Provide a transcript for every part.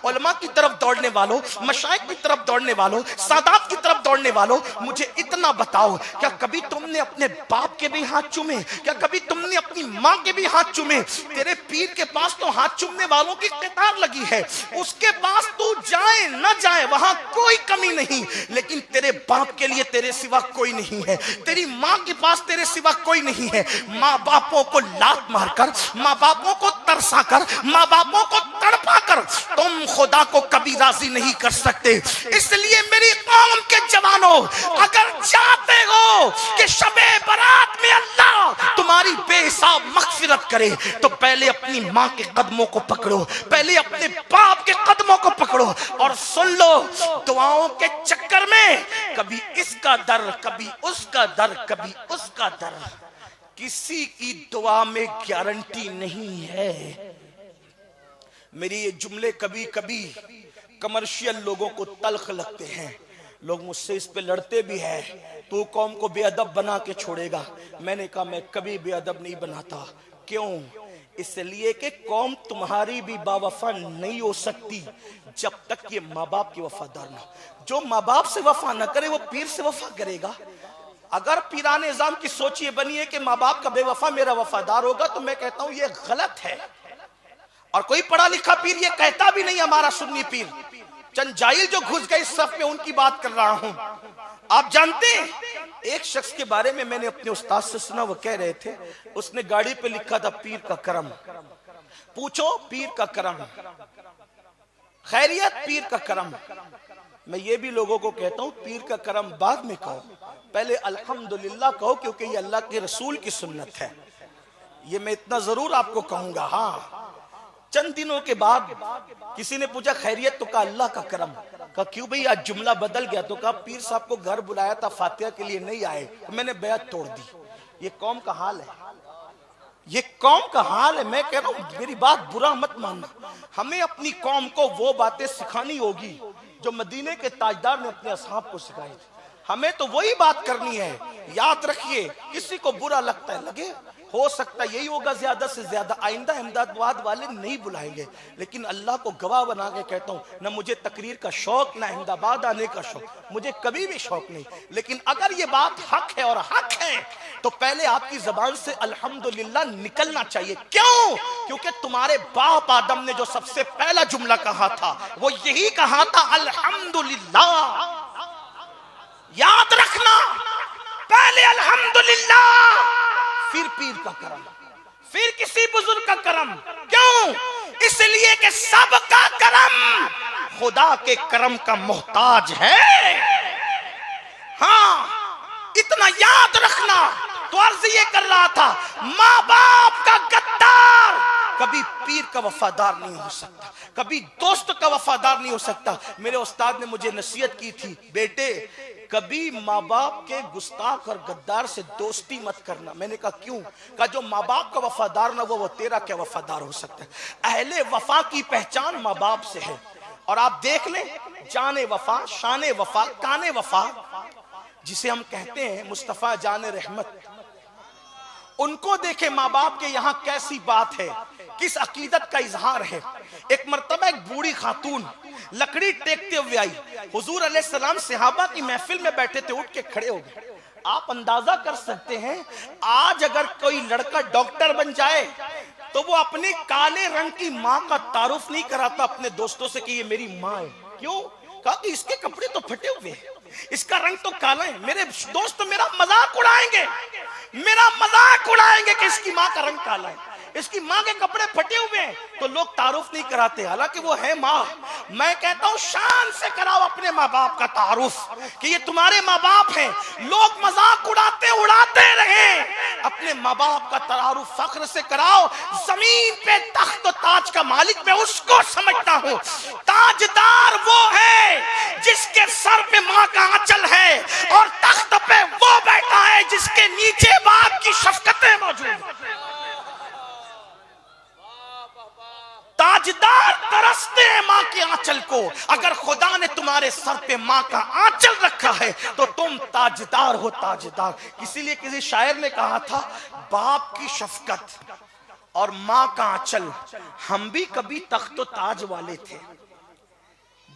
उलमा की तरफ दौड़ने वालों, मशाइख की तरफ दौड़ने वालों, सादात की तरफ दौड़ने वालों, मुझे इतना बताओ, क्या कभी तुमने अपने बाप के भी हाथ चूमे? क्या कभी तुमने अपनी माँ के भी हाथ चूमे? तेरे पीर के पास तो हाथ चूमने वालों की कतार लगी है, उसके पास तू जाए न जाए वहां कोई कमी नहीं, लेकिन तेरे बाप के लिए तेरे सिवा कोई नहीं है, तेरी माँ के पास तेरे सिवा कोई नहीं है। माँ बापों को लात मारकर, माँ बापों को तरसा कर, माँ बापों को तड़पा कर तुम खुदा को कभी राजी नहीं कर सकते। इसलिए मेरी कौम के जवानों, अगर चाहते हो कि शबे बारात में अल्लाह तुम्हारी बेहिसाब मगफिरत करे, तो पहले अपनी माँ के कदमों को पकड़ो, पहले अपने बाप के कदमों को पकड़ो, और सुन लो, दुआओं के चक्कर में कभी इसका दर, कभी उसका दर, कभी उसका दर, किसी की दुआ में गारंटी नहीं है। मेरी ये जुमले कभी कभी कमर्शियल लोगों को तल्ख लगते हैं, लोग मुझसे इस पे लड़ते भी हैं, तू कौम को बेअदब बना के छोड़ेगा। मैंने कहा मैं कभी बेअदब नहीं बनाता। क्यों? इसलिए कि कौम तुम्हारी भी बावफा नहीं हो सकती जब तक ये माँ बाप की वफादार ना। जो माँ बाप से वफा ना करे वो पीर से वफा करेगा। अगर पीराने निजाम की सोच ये बनी है कि माँ बाप का बेवफा मेरा वफादार होगा, तो मैं कहता हूं ये गलत है। और कोई पढ़ा लिखा पीर ये कहता भी नहीं, हमारा सुन्नी पीर, चंद जाहिल जो घुस गए इस सफ में उनकी बात कर रहा हूं। आप जानते हैं, एक शख्स के बारे में मैंने अपने उस्ताद से सुना, वो कह रहे थे, उसने गाड़ी पे लिखा था पीर का करम। पूछो पीर का करम, खैरियत पीर का करम। मैं ये भी लोगों को कहता हूं पीर का करम बाद में कहो, पहले अल्हम्दुलिल्लाह कहो, क्योंकि ये अल्लाह के रसूल की सुन्नत है। ये मैं इतना जरूर आपको कहूंगा। हाँ, चंद दिनों के बाद किसी ने पूछा खैरियत, तो कहा अल्लाह का करम। कहा क्यों भाई आज जुमला बदल गया? तो कहा पीर साहब को घर बुलाया था, फातिहा के लिए नहीं आए, तो मैंने बैत तोड़ दी। ये कौम का हाल है, ये कौम का हाल है। मैं कह रहा हूं मेरी बात बुरा मत मानना, हमें अपनी कौम को वो बातें सिखानी होगी जो मदीने के ताजदार ने अपने असहाब को सिखाई थी। हमें तो वही बात करनी है। याद रखिए, किसी को बुरा लगता है लगे, हो सकता यही होगा ज्यादा से ज्यादा आइंदा अहमदाबाद वाले नहीं बुलाएंगे, लेकिन अल्लाह को गवाह बना के कहता हूं, ना मुझे तकरीर का शौक, ना अहमदाबाद आने का शौक, मुझे कभी भी शौक नहीं। लेकिन अगर ये बात हक है और हक है, तो पहले आपकी जबान से अल्हम्दुलिल्लाह निकलना चाहिए। क्यों? क्योंकि तुम्हारे बाप आदम ने जो सबसे पहला जुमला कहा था वो यही कहा था, अल्हम्दुलिल्लाह। याद रखना, पहले अल्हम्दुलिल्लाह, फिर पीर का करम, फिर किसी बुजुर्ग का करम। क्यों? इसलिए कि सबका करम खुदा के करम का मोहताज है। हाँ, इतना याद रखना। तो अर्ज ये कर रहा था, माँ बाप का गद्दार कभी पीर का वफादार नहीं हो सकता, कभी दोस्त का वफादार नहीं हो सकता। मेरे उस्ताद ने मुझे नसीहत की थी, बेटे कभी माँ बाप के गुस्ताख और गद्दार से दोस्ती मत करना। मैंने कहा क्यों? कहा जो माँ बाप का वफादार ना वो तेरा क्या वफादार हो सकता है। अहले वफा की पहचान माँ बाप से है। और आप देख लें, जाने वफा, शाने वफा, काने वफा जिसे हम कहते हैं मुस्तफा जाने रहमत, उनको देखे माँ बाप के यहाँ कैसी बात है, किस अकीदत का इजहार है। एक मर्तबा एक बूढ़ी खातून लकड़ी टेकते हुए आई, हुजूर अलैहिस्सलाम सहाबा की महफिल में बैठे थे, उठ के खड़े हो गए। आप अंदाजा कर सकते हैं, आज अगर कोई लड़का डॉक्टर बन जाए तो वो अपने काले रंग की माँ का तारुफ नहीं कराता अपने दोस्तों से कि ये मेरी माँ है। क्यों? कहा कि इसके कपड़े तो फटे हुए हैं, इसका रंग तो काला है, मेरे दोस्त मेरा मजाक उड़ाएंगे, मेरा मजाक उड़ाएंगे कि इसकी माँ का रंग काला है, इसकी माँ के कपड़े फटे हुए हैं, तो लोग तारुफ नहीं कराते, हालांकि वो है माँ। मैं कहता हूँ शान से कराओ अपने माँ बाप का तारुफ कि ये तुम्हारे माँ बाप हैं। लोग मजाक उड़ाते रहे, अपने माँ बाप का तारुफ फख्र से कराओ। जमीन पे तख्त ताज का मालिक मैं उसको समझता हूँ, ताजदार वो है जिसके सर पे माँ का आंचल है, और तख्त पे वो बैठा है जिसके नीचे बाप की शफकतें मौजूद हैं। ताजदार तरसते हैं माँ के आंचल को। अगर खुदा ने तुम्हारे सर पे माँ का आंचल रखा है तो तुम ताजदार हो, ताजदार। इसीलिए किसी शायर ने कहा था, बाप की शफकत और माँ का आंचल, हम भी कभी तख्त ताज वाले थे।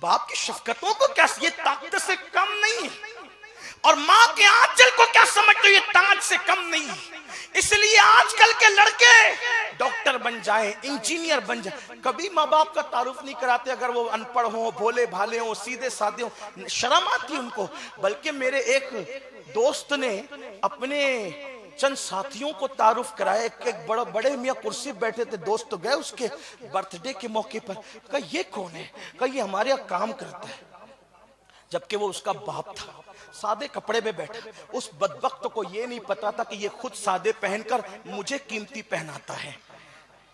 बाप की शफकतों को क्या, ये ताकत से कम नहीं, और माँ के आंचल को क्या समझते हो, ये ताज से कम नहीं। इसलिए आजकल के लड़के डॉक्टर बन जाए, इंजीनियर बन जाए, कभी माँ बाप का तारुफ नहीं कराते, अगर वो अनपढ़ हो, भोले भाले हो, सीधे साधे हो, शर्म आती है उनको। बल्कि मेरे एक दोस्त ने अपने चंद साथियों को तारुफ कराया, एक बड़े मियाँ कुर्सी बैठे थे, दोस्त तो गए उसके बर्थडे के मौके पर, कहा ये कौन है, कहा ये हमारे यहाँ काम करता है, जबकि वो उसका बाप था। सादे कपड़े में बैठा, उस बदबख्त को ये नहीं पता था कि ये खुद सादे पहनकर मुझे कीमती पहनाता है,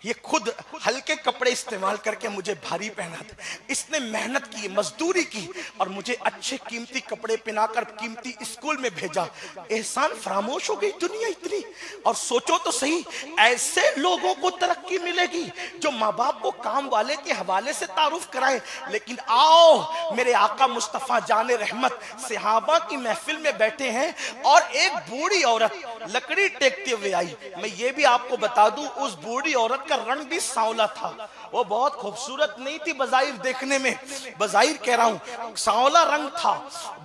ये खुद हल्के कपड़े इस्तेमाल करके मुझे भारी पहनाता। इसने मेहनत की, मजदूरी की, और मुझे अच्छे कीमती कपड़े पहनाकर कीमती स्कूल में भेजा। एहसान फरामोश हो गई दुनिया इतनी। और सोचो तो सही, ऐसे लोगों को तरक्की मिलेगी जो माँ बाप को काम वाले के हवाले से तारुफ कराए। लेकिन आओ, मेरे आका मुस्तफा जाने रहमत सहाबा की महफिल में बैठे हैं, और एक बूढ़ी औरत लकड़ी टेकते हुए आई। मैं ये भी आपको बता दूं, उस बूढ़ी औरत का रंग भी सांवला था, वो बहुत खूबसूरत नहीं थी बजाहिर देखने में, बजाहिर कह रहा हूं, सांवला रंग था,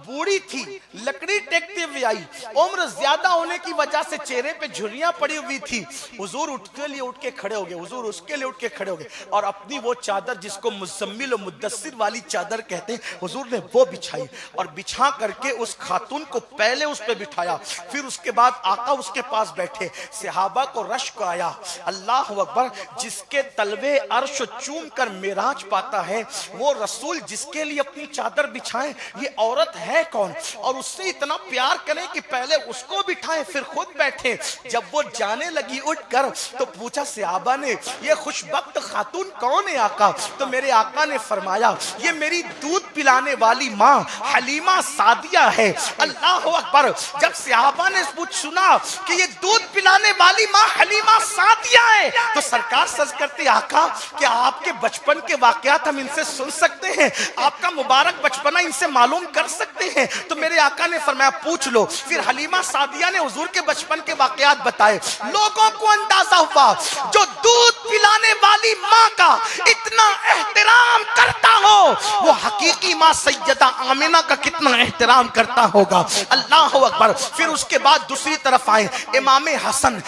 बूढ़ी थी, लकड़ी टेकते हुए आई। उम्र ज्यादा होने की वजह से चेहरे पे झुर्रियां पड़ी हुई थी। हुजूर उसके लिए उठ के खड़े हो गए, हुजूर उसके लिए उठ के खड़े हो गए, और अपनी वो चादर जिसको मुज़म्मिल और मुद्दस्सिर वाली चादर कहते हैं, हुजूर ने वो बिछाई, और बिछा करके उस खातून को पहले उस पे बिठाया, फिर उसके बाद आका उसके पास बैठे। सहाबा को रश्क आया, अल्लाह अकबर, जिसके तलवे अर्श चूम कर मेराज पाता है, वो रसूल जिसके लिए अपनी चादर बिछाए, ये औरत है कौन? और उससे इतना प्यार करें कि पहले उसको बिठाए फिर खुद बैठे। जब वो जाने लगी उठकर, तो पूछा सहाबा ने, ये खुशबख्त खातून कौन है आका? तो मेरे आका ने फरमाया, ये मेरी दूध पिलाने वाली माँ हलीमा सादिया है। अल्लाह अकबर। जब सहाबा ने सुना कि ये दूध पिलाने वाली माँ हलीमा सादिया है, तो सरकार सज करते, आका क्या आपके बचपन के वाकयात हम इनसे सुन सकते हैं? आपका मुबारक बचपना इनसे मालूम कर सकते हैं? तो मेरे आका ने फरमाया, पूछ लो। फिर हलीमा सादिया ने हुजूर के बचपन के वाकयात बताए। लोगों को अंदाजा हुआ, जो दूध पिलाने वाली माँ का इतना एहतराम करता हो, वो हकीकी माँ सैयदा आमिना का कितना एहतराम करता होगा। अल्लाह अकबर। फिर उसके बाद दूसरी तरफ आए इमाम हसन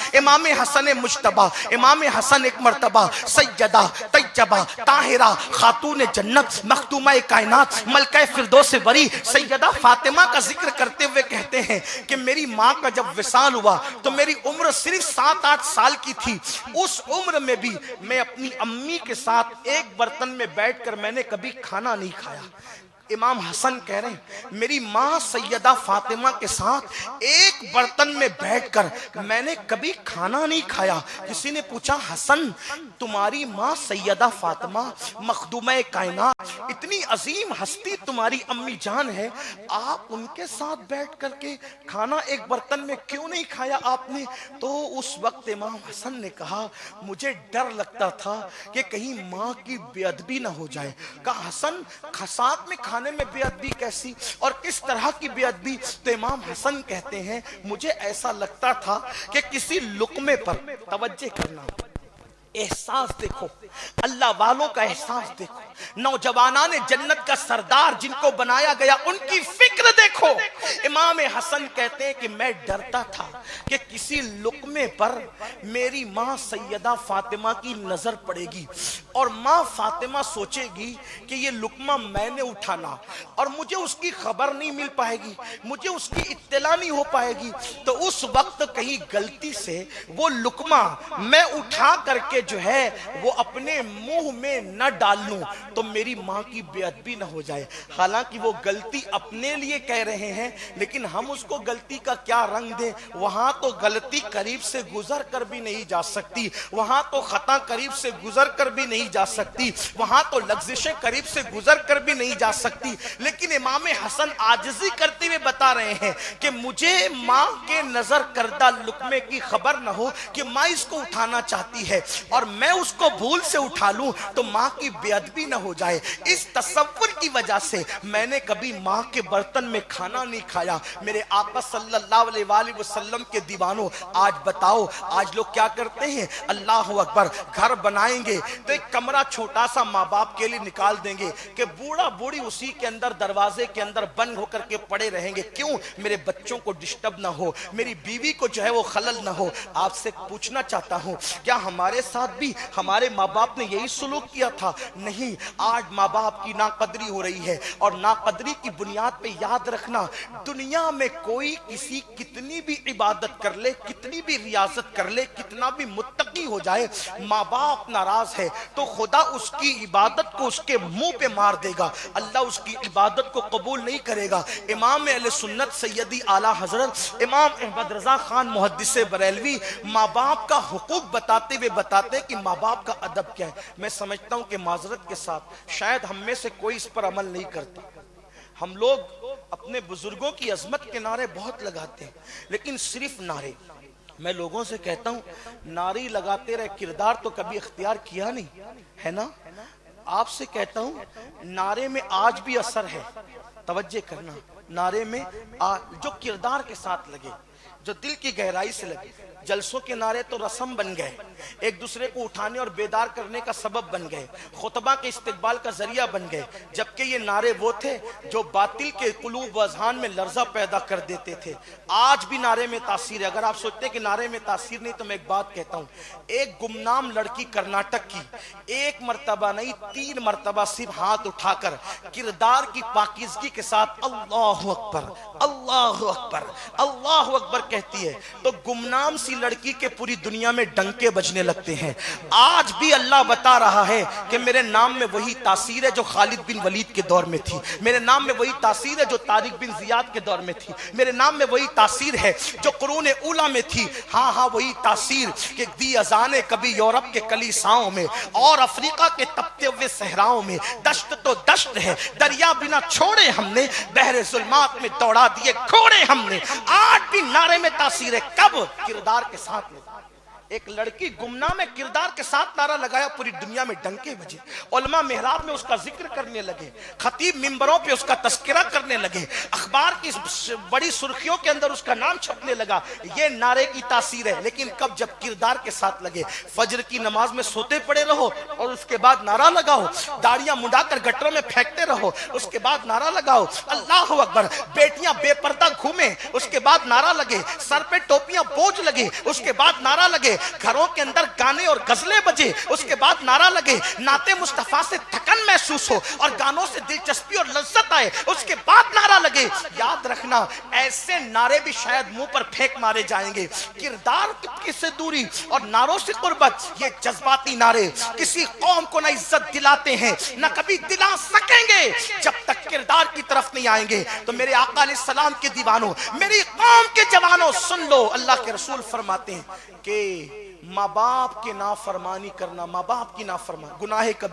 मुज्तबा। इमाम हसन एक मर्तबा सैयदा तैयबा ताहिरा खातून जन्नत मखदूमा कायनात मलका फिरदौस बरी सैयदा फातिमा का जिक्र करते हुए कहते हैं कि मेरी माँ का जब विसाल हुआ तो मेरी उम्र सिर्फ 7-8 साल की थी। उस उम्र में भी मैं अपनी अम्मी के साथ एक बर्तन में बैठकर मैंने कभी खाना नहीं खाया। इमाम हसन कह रहे हैं, मेरी माँ सैयदा फातिमा के साथ एक बर्तन में बैठकर मैंने कभी खाना नहीं खाया। किसी ने पूछा, हसन तुम्हारी माँ सैयदा फातिमा मखदूमा कायनात इतनी अजीम हस्ती तुम्हारी अम्मी जान है, आप उनके साथ बैठ करके खाना एक बर्तन में क्यों नहीं खाया आपने? तो उस वक्त इमाम हसन ने कहा, मुझे डर लगता था कि कहीं माँ की बेअदबी ना हो जाए। कहा, हसन साथ में खाने में बेअदबी कैसी और किस तरह की बेअदबी? तो इमाम हसन कहते हैं, मुझे ऐसा लगता था कि किसी लुकमे पर, तवज्जो करना, एहसास देखो, अल्लाह वालों का एहसास देखो, नौजवानाने जन्नत का सरदार जिनको बनाया गया उनकी फिक्र देखो। इमाम हसन कहते हैं कि मैं डरता था कि किसी लुकमे पर मेरी माँ सैयदा फातिमा की नजर पड़ेगी और माँ फातिमा सोचेगी कि ये लुकमा मैंने उठाना, और मुझे उसकी खबर नहीं मिल पाएगी, मुझे उसकी इत्तला नहीं हो पाएगी। तो उस वक्त कहीं गलती से वो लुकमा मैं उठा करके जो है वो अपने मुंह में न डाल लूं तो मेरी माँ की बेअदबी न हो जाए। हालांकि वो गलती अपने लिए कह रहे हैं, लेकिन हम उसको गलती का क्या रंग दें? वहां तो गलती करीब से गुजर कर भी नहीं जा सकती, वहां तो खता करीब से गुजर कर भी नहीं जा सकती, वहां तो लग्जिशें करीब से गुजर कर भी नहीं जा सकती। लेकिन इमाम हसन आजिज़ी करते हुए बता रहे हैं कि मुझे माँ के नजर करदा लुकमे की खबर न हो कि माँ इसको उठाना चाहती है और मैं उसको भूल से उठा लूं तो माँ की बेअदबी न हो जाए। इस तसव्वुर की वजह से मैंने कभी माँ के बर्तन برتن میں کھانا نہیں کھایا۔ میرے آقا صلی اللہ علیہ وآلہ وسلم کے دیوانوں، آج بتاؤ آج لوگ کیا کرتے ہیں؟ اللہ اکبر، گھر بنائیں گے تو ایک کمرہ چھوٹا سا ماں باپ کے لیے نکال دیں گے کہ بوڑھا بوڑھی اسی کے اندر دروازے کے اندر بند ہو کر کے پڑے رہیں گے۔ کیوں؟ میرے بچوں کو ڈسٹرب نہ ہو، میری بیوی کو جو ہے وہ خلل نہ ہو۔ آپ سے پوچھنا چاہتا ہوں، کیا ہمارے ساتھ بھی ہمارے ماں باپ نے یہی سلوک کیا تھا؟ نہیں، آج ماں باپ کی ناقدری ہو رہی ہے، اور ناقدری کی بنیاد پہ یاد رکھنا، دنیا میں کوئی کسی کتنی بھی عبادت کر لے، کتنی بھی ریاضت کر لے، کتنا بھی متقی ہو جائے، ماں باپ ناراض ہے تو خدا اس کی عبادت کو اس کے منہ پہ مار دے گا، اللہ اس کی عبادت کو قبول نہیں کرے گا۔ امام اہل سنت سیدی اعلیٰ حضرت امام احمد رضا خان محدث بریلوی ماں باپ کا حقوق بتاتے ہوئے بتاتے ہیں کہ ماں باپ کا ادب کیا ہے۔ میں سمجھتا ہوں کہ معذرت کے ساتھ شاید ہم میں سے کوئی اس پر عمل نہیں کرتا۔ ہم لوگ اپنے بزرگوں کی عظمت کے نعرے بہت لگاتے ہیں، لیکن صرف نعرے۔ میں لوگوں سے کہتا ہوں نعرے لگاتے رہے، کردار تو کبھی اختیار کیا نہیں ہے نا۔ آپ سے کہتا ہوں نعرے میں آج بھی اثر ہے، توجہ کرنا، نعرے میں جو کردار کے ساتھ لگے، جو دل کی گہرائی سے لگے۔ جلسوں کے نعرے تو رسم بن گئے، ایک دوسرے کو اٹھانے اور بیدار کرنے کا سبب بن گئے، خطبہ کے استقبال کا ذریعہ بن گئے، جبکہ یہ نعرے وہ تھے جو باطل کے قلوب و اذہان میں لرزہ پیدا کر دیتے تھے۔ آج بھی نعرے میں تاثیر ہے۔ اگر آپ سوچتے ہیں کہ نعرے میں تاثیر نہیں تو میں ایک بات کہتا ہوں، ایک گمنام لڑکی کرناٹک کی ایک مرتبہ نہیں 3 مرتبہ صرف ہاتھ اٹھا کر کردار کی پاکیزگی کے ساتھ اللہ اکبر اللہ اکبر اللہ اکبر کہتی ہے تو گمنام سی لڑکی کے پوری دنیا میں ڈنکے بجنے لگتے ہیں۔ آج بھی اللہ بتا رہا ہے کہ میرے نام میں وہی تاثیر ہے جو خالد بن ولید کے دور میں تھی، میرے نام میں وہی تاثیر ہے جو طارق بن زیاد کے دور میں تھی، میرے نام میں وہی تاثیر ہے جو قرون اولا میں تھی۔ ہاں وہی تاثیر کہ دی اذانیں کبھی یورپ کے کلیساؤں میں اور افریقہ کے تپتے ہوئے صحراؤں میں، دشت تو دشت ہے، دریا بنا چھوڑے ہم نے، بحر ظلمات میں دوڑا دیے کھوڑے ہم نے۔ آج بھی نعرے میں تاثیر ہے، کب؟ کردار کے ساتھ لگا۔ ایک لڑکی گمنام کردار کے ساتھ نعرہ لگایا، پوری دنیا میں ڈنکے بجے، علماء محراب میں اس کا ذکر کرنے لگے، خطیب منبروں پہ اس کا تذکرہ کرنے لگے، اخبار کی بڑی سرخیوں کے اندر اس کا نام چھپنے لگا۔ یہ نعرے کی تاثیر ہے، لیکن کب؟ جب کردار کے ساتھ لگے۔ فجر کی نماز میں سوتے پڑے رہو اور اس کے بعد نعرہ لگاؤ، داڑیاں منڈا کر گٹروں میں پھینکتے رہو، اس کے بعد نعرہ لگاؤ اللہ اکبر، بیٹیاں بے پردہ گھومیں، اس کے بعد نعرہ لگے، سر پہ ٹوپیاں بوجھ لگے، اس کے بعد نعرہ لگے، گھروں کے اندر گانے اور غزلیں بجے، اس کے بعد نعرہ لگے، نعت مصطفیٰ سے تھکن محسوس ہو اور گانوں سے دلچسپی اور لذت آئے، اس کے بعد نعرہ لگے۔ یاد رکھنا ایسے نعرے بھی شاید منہ پر پھینک مارے جائیں گے۔ کردار سے دوری اور نعروں سے قربت، یہ جذباتی نعرے کسی قوم کو نہ عزت دلاتے ہیں نہ کبھی دلا سکیں گے جب تک کردار کی طرف نہیں آئیں گے۔ تو میرے آقا علیہ السلام کے دیوانوں، میری قوم کے جوانوں سن لو، اللہ کے رسول فرماتے ہیں کہ ماں باپ کی نافرمانی کرنا، ماں باپ کی نافرمانی گناہ